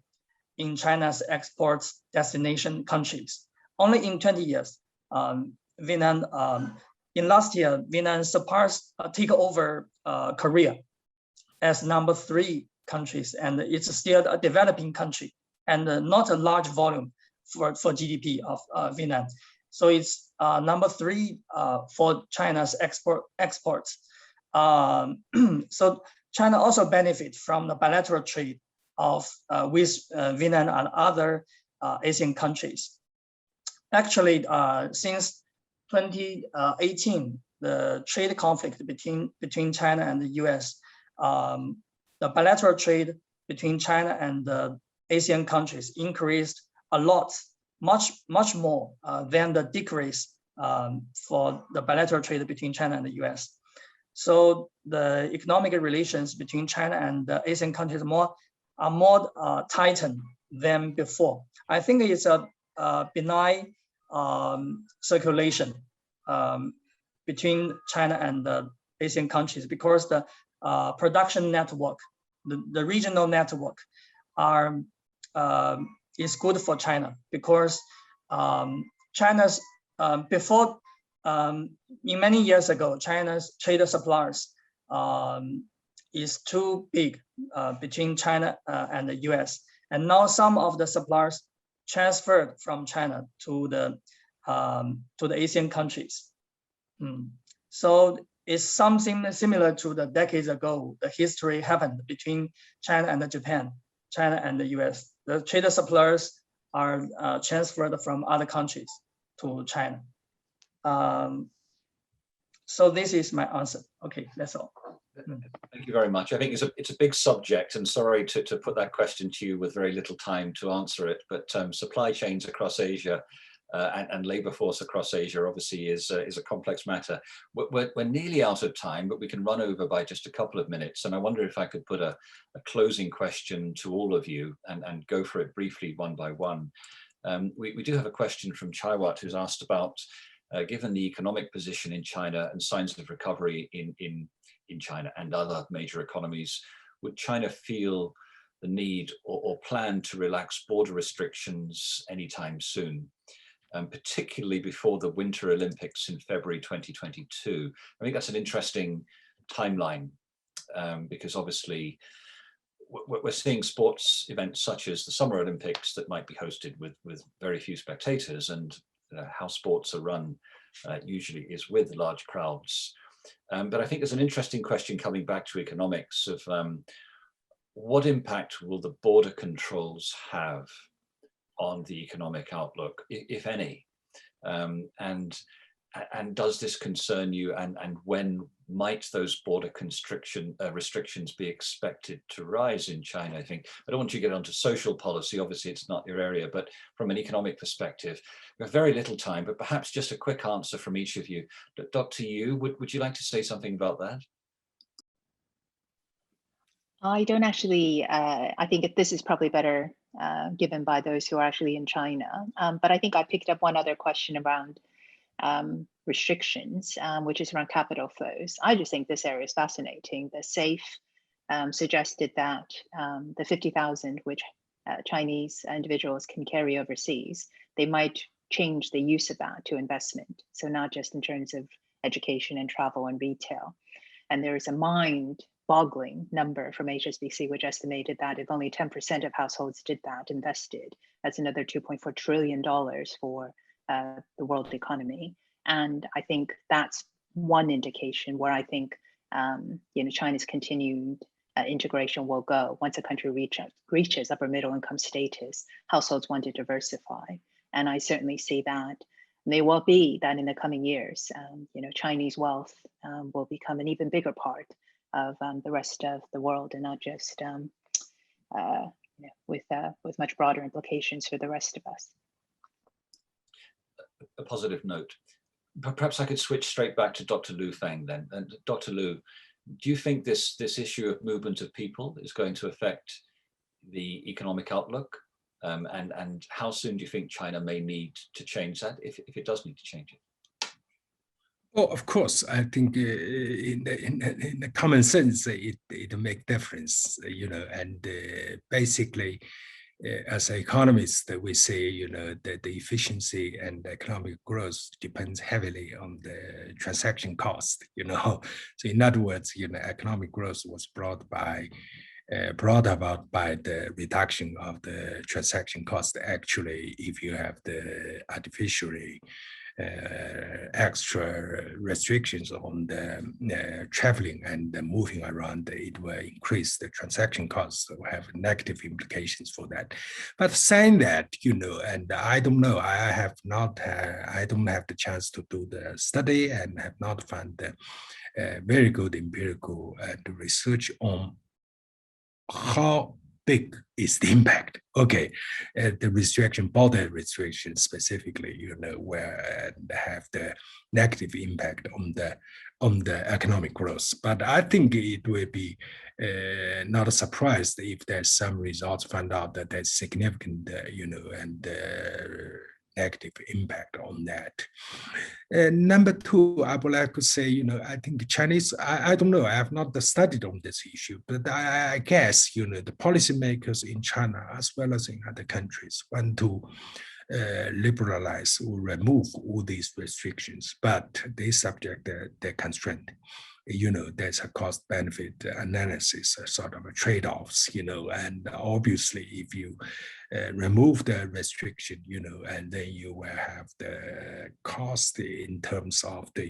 in China's exports destination countries. Only in 20 years, Vietnam, in last year, Vietnam take over Korea as number 3 countries, and it's still a developing country and not a large volume for GDP of Vietnam. So it's number 3 for China's exports. So China also benefits from the bilateral trade with Vietnam and other Asian countries. Actually, since 2018, the trade conflict between China and the US, the bilateral trade between China and the Asian countries increased a lot, much more than the decrease for the bilateral trade between China and the US. So the economic relations between China and the Asian countries are more tightened than before. I think it's a benign circulation between China and the Asian countries, because the production network, the regional network is good for China, because China's before in many years ago, China's trade suppliers is too big between China and the US, and now some of the suppliers transferred from China to the Asian countries. So it's something similar to the decades ago. The history happened between China and Japan, China and the US. The trade suppliers are transferred from other countries to China. So this is my answer. Okay, that's all. Thank you very much. I think it's a big subject, and sorry to put that question to you with very little time to answer it, but supply chains across Asia and labor force across Asia obviously is a complex matter. We're nearly out of time, but we can run over by just a couple of minutes, and I wonder if I could put a closing question to all of you and go for it briefly one by one. We do have a question from Chaiwat, who's asked about, given the economic position in China and signs of recovery in China and other major economies, would China feel the need or plan to relax border restrictions anytime soon, particularly before the Winter Olympics in February 2022? I think that's an interesting timeline, because obviously we're seeing sports events such as the Summer Olympics that might be hosted with very few spectators, and how sports are run usually is with large crowds. But I think there's an interesting question coming back to economics of what impact will the border controls have on the economic outlook, if any? And does this concern you, and when might those border restrictions be expected to rise in China? I think, I don't want you to get onto social policy, obviously it's not your area, but from an economic perspective, we have very little time, but perhaps just a quick answer from each of you. Dr. Yueh, would you like to say something about that? I don't actually, I think this is probably better given by those who are actually in China, but I think I picked up one other question around restrictions, which is around capital flows. I just think this area is fascinating. The SAFE suggested that the 50,000 which Chinese individuals can carry overseas, they might change the use of that to investment. So not just in terms of education and travel and retail. And there is a mind-boggling number from HSBC, which estimated that if only 10% of households did that, invested, that's another $2.4 trillion for the world economy. And I think that's one indication where I think China's continued integration will go. Once a country reaches upper middle income status, households want to diversify. And I certainly see that. May well be that in the coming years, Chinese wealth will become an even bigger part of the rest of the world, and not just with much broader implications for the rest of us. A positive note. Perhaps I could switch straight back to Dr. LU Feng then. And Dr. Lu, do you think this issue of movement of people is going to affect the economic outlook? And how soon do you think China may need to change that, if it does need to change it? Well, of course, I think in the common sense, it makes difference, and basically, as economists, we say, that the efficiency and economic growth depends heavily on the transaction cost, So in other words, economic growth was brought about by the reduction of the transaction cost. Actually, if you have the artificially extra restrictions on the traveling and the moving around, it will increase the transaction costs, will have negative implications for that. But saying that, and I don't know, I don't have the chance to do the study and have not found very good empirical research on how big is the impact. Okay, the border restriction specifically, where have the negative impact on the economic growth. But I think it will be not a surprise if there's some results found out that there's significant, negative impact on that. Number two, I would like to say, I think Chinese, I don't know, I have not studied on this issue, but I guess, the policymakers in China, as well as in other countries, want to liberalize or remove all these restrictions, but they subject their constraint. There's a cost-benefit analysis, sort of a trade-offs, and obviously if you remove the restriction, and then you will have the cost in terms of the,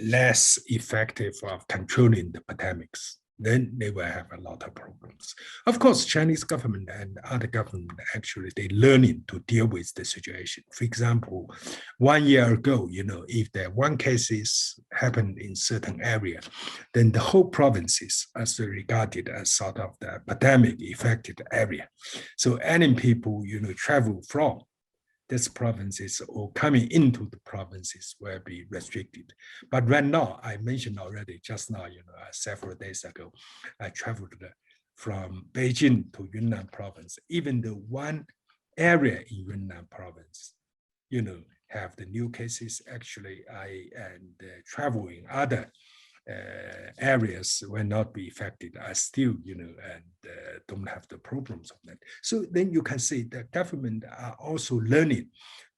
less effective of controlling the pandemics, then they will have a lot of problems. Of course, Chinese government and other government actually, they learning to deal with the situation. For example, 1 year ago, if there one cases happened in certain area, then the whole provinces as regarded as sort of the pandemic affected area. So any people, travel from these provinces or coming into the provinces will be restricted. But right now, I mentioned already just now, several days ago, I traveled from Beijing to Yunnan province. Even the one area in Yunnan province, have the new cases. Actually, traveling other areas will not be affected. I still, don't have the problems of that. So then you can see the government are also learning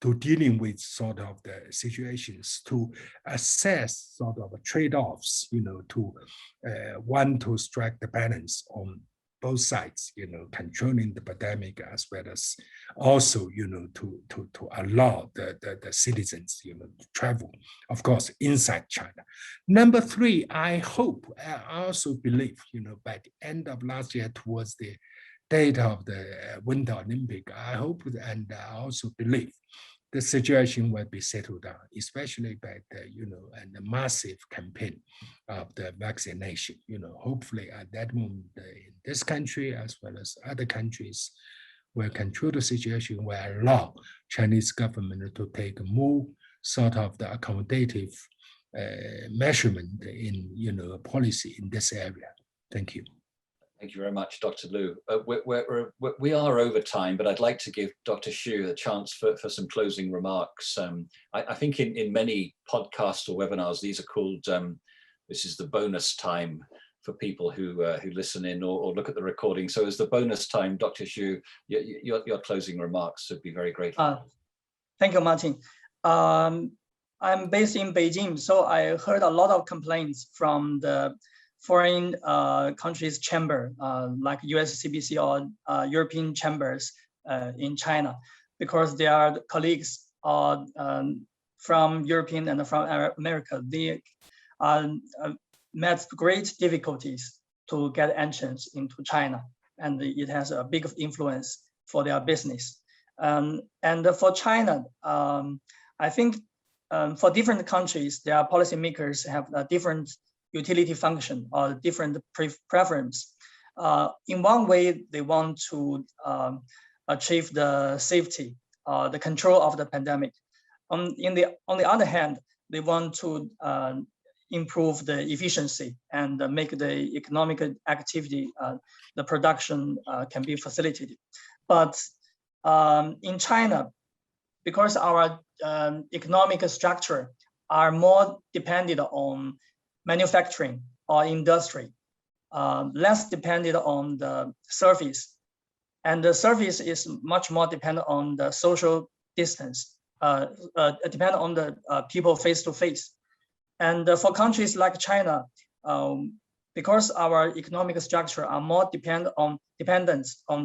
to dealing with sort of the situations, to assess sort of trade-offs, to want to strike the balance on both sides, controlling the pandemic as well as also, to allow the citizens, to travel, of course, inside China. Number three, I also believe, by the end of last year, towards the date of the Winter Olympic, I hope and I also believe the situation will be settled down, especially by the, and the massive campaign of the vaccination. Hopefully at that moment in this country, as well as other countries, will control the situation, will allow Chinese government to take more sort of the accommodative measurement in, policy in this area. Thank you. Thank you very much, Dr. Liu. We are over time, but I'd like to give Dr. Xu a chance for some closing remarks. I think in many podcasts or webinars, these are called, this is the bonus time for people who listen in or look at the recording. So as the bonus time, Dr. Xu, your closing remarks would be very grateful. Thank you, Martin. I'm based in Beijing, so I heard a lot of complaints from the foreign countries chamber, like US CBC or European chambers in China, because their colleagues from European and from America, they met great difficulties to get entrance into China, and it has a big influence for their business. And for China, I think for different countries, their policymakers have a different utility function or different preference. In one way, they want to achieve the safety, the control of the pandemic. On the other hand, they want to improve the efficiency and make the economic activity, the production can be facilitated. But in China, because our economic structure are more dependent on manufacturing or industry, less dependent on the service. And the service is much more dependent on the social distance, dependent on the people face to face. And for countries like China, because our economic structure are more dependent on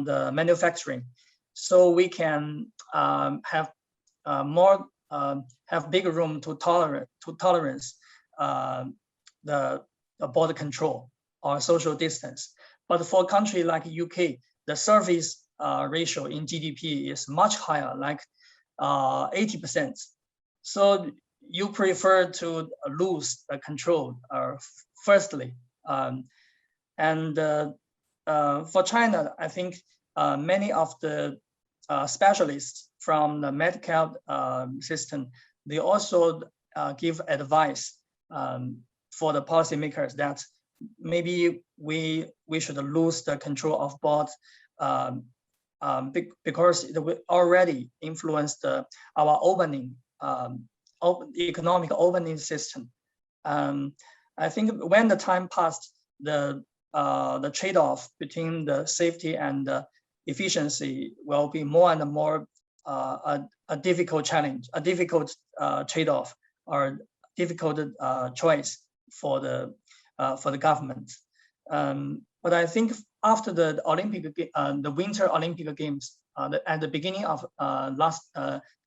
the manufacturing, so we can have bigger room to tolerance the border control or social distance. But for a country like UK, the service ratio in GDP is much higher, like 80%. So you prefer to lose the control firstly. And for China, I think many of the specialists from the medical system, they also give advice for the policymakers that maybe we should lose the control of both because it will already influenced our opening, economic opening system. I think when the time passed, the trade-off between the safety and the efficiency will be more and more a difficult challenge, a difficult trade-off, or difficult choice for the government. But I think after the Winter Olympic Games at the beginning of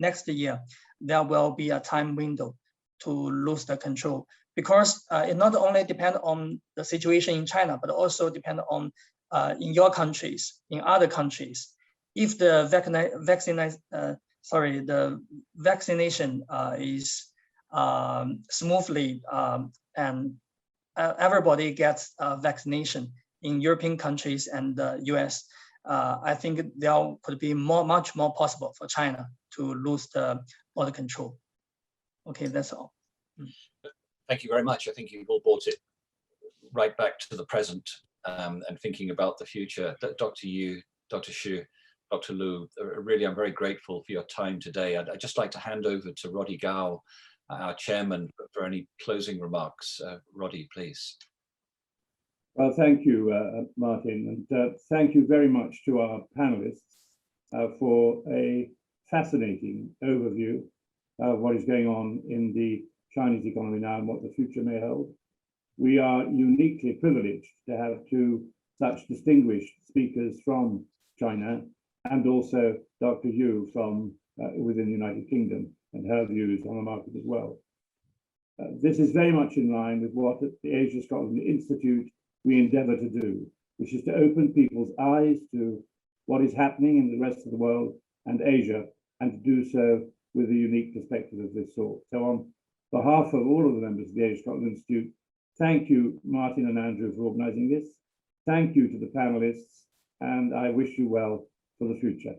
next year, there will be a time window to lose the control, because it not only depends on the situation in China, but also depend on in your countries, in other countries. If the vaccination is smoothly and everybody gets vaccination in European countries and the US, I think there could be much more possible for China to lose the border control. Okay, that's all. Thank you very much. I think you've all brought it right back to the present and thinking about the future. Dr. Yueh, Dr. Xu, Dr. Lu, really, I'm very grateful for your time today. I'd just like to hand over to Roddy Gao, our chairman, for any closing remarks. Roddy, please. Well, thank you, Martin, and thank you very much to our panelists for a fascinating overview of what is going on in the Chinese economy now and what the future may hold. We are uniquely privileged to have two such distinguished speakers from China, and also Dr. Yueh from within the United Kingdom and her views on the market as well. This is very much in line with what at the Asia Scotland Institute we endeavour to do, which is to open people's eyes to what is happening in the rest of the world and Asia, and to do so with a unique perspective of this sort. So on behalf of all of the members of the Asia Scotland Institute, thank you, Martin and Andrew, for organising this. Thank you to the panelists, and I wish you well for the future.